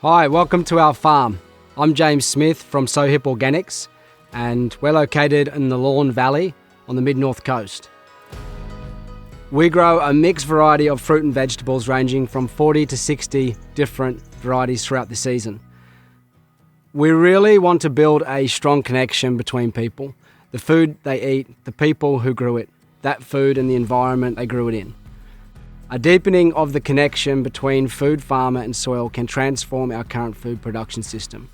Hi, welcome to our farm. I'm James Smith from Sohip Organics, and we're located in the Lawn Valley on the mid-north coast. We grow a mixed variety of fruit and vegetables ranging from 40 to 60 different varieties throughout the season. We really want to build a strong connection between people, the food they eat, the people who grew it, that food and the environment they grew it in. A deepening of the connection between food, farmer and soil can transform our current food production system,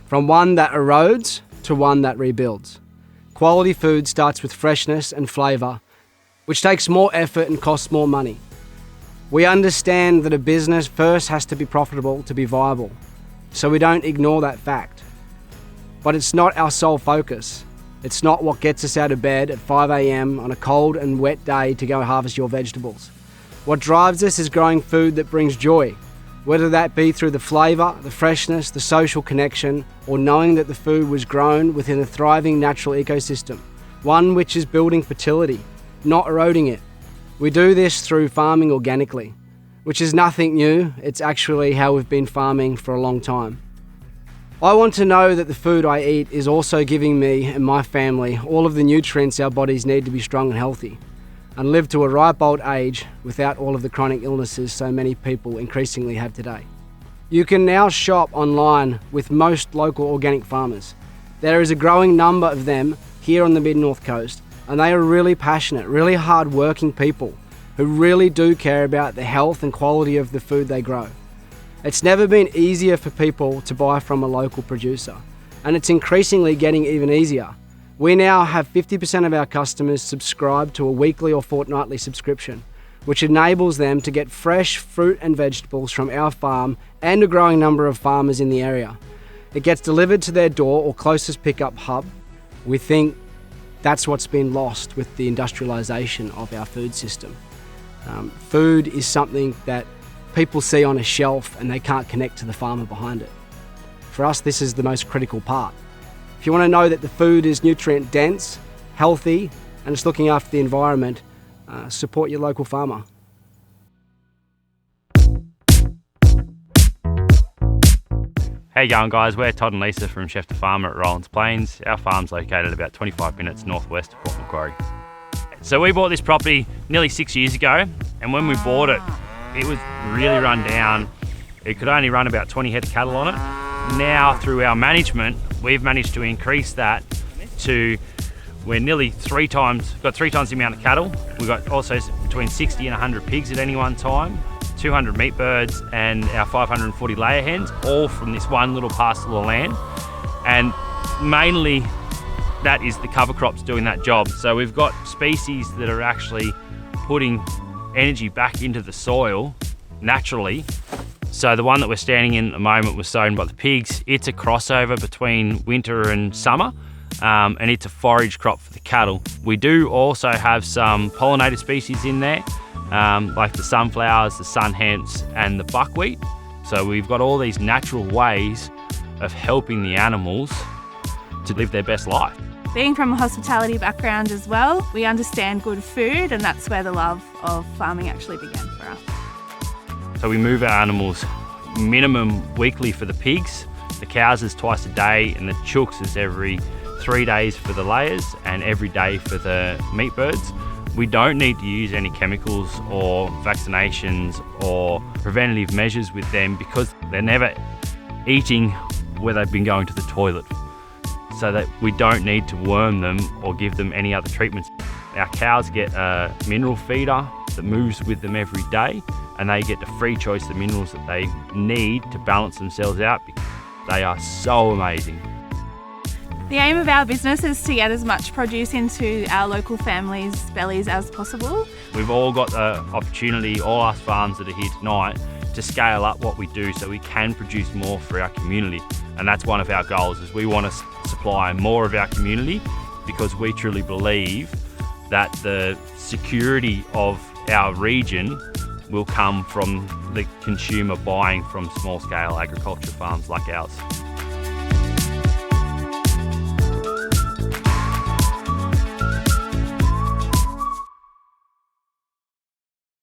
from one that erodes to one that rebuilds. Quality food starts with freshness and flavour, which takes more effort and costs more money. We understand that a business first has to be profitable to be viable, so we don't ignore that fact. But it's not our sole focus. It's not what gets us out of bed at 5 a.m. on a cold and wet day to go harvest your vegetables. What drives us is growing food that brings joy, whether that be through the flavour, the freshness, the social connection, or knowing that the food was grown within a thriving natural ecosystem, one which is building fertility, not eroding it. We do this through farming organically, which is nothing new. It's actually how we've been farming for a long time. I want to know that the food I eat is also giving me and my family all of the nutrients our bodies need to be strong and healthy, and live to a ripe old age without all of the chronic illnesses so many people increasingly have today. You can now shop online with most local organic farmers. There is a growing number of them here on the mid-north coast, and they are really passionate, really hard-working people who really do care about the health and quality of the food they grow. It's never been easier for people to buy from a local producer, and it's increasingly getting even easier. We now have 50% of our customers subscribe to a weekly or fortnightly subscription, which enables them to get fresh fruit and vegetables from our farm and a growing number of farmers in the area. It gets delivered to their door or closest pickup hub. We think that's what's been lost with the industrialisation of our food system. Food is something that people see on a shelf and they can't connect to the farmer behind it. For us, this is the most critical part. If you want to know that the food is nutrient dense, healthy, and it's looking after the environment, support your local farmer. How you going, guys? We're Todd and Lisa from Chef2Farmer at Rollins Plains. Our farm's located about 25 minutes northwest of Port Macquarie. So we bought this property nearly 6 years ago, and when we bought it, it was really run down. It could only run about 20 head of cattle on it. Now, through our management, we've managed to increase that to, we're nearly got three times the amount of cattle. We've got also between 60 and 100 pigs at any one time, 200 meat birds, and our 540 layer hens, all from this one little parcel of land. And mainly that is the cover crops doing that job. So we've got species that are actually putting energy back into the soil naturally. So the one that we're standing in at the moment was sown by the pigs. It's a crossover between winter and summer, and it's a forage crop for the cattle. We do also have some pollinated species in there, like the sunflowers, the sun hemps, and the buckwheat. So we've got all these natural ways of helping the animals to live their best life. Being from a hospitality background as well, we understand good food, and that's where the love of farming actually began for us. So we move our animals minimum weekly for the pigs. The cows is twice a day, and the chooks is every 3 days for the layers and every day for the meat birds. We don't need to use any chemicals or vaccinations or preventative measures with them because they're never eating where they've been going to the toilet, so that we don't need to worm them or give them any other treatments. Our cows get a mineral feeder that moves with them every day, and they get the free choice of minerals that they need to balance themselves out. They are so amazing. The aim of our business is to get as much produce into our local families' bellies as possible. We've all got the opportunity, all us farms that are here tonight, to scale up what we do so we can produce more for our community. And that's one of our goals, is we want to supply more of our community because we truly believe that the security of our region will come from the consumer buying from small-scale agriculture farms like ours.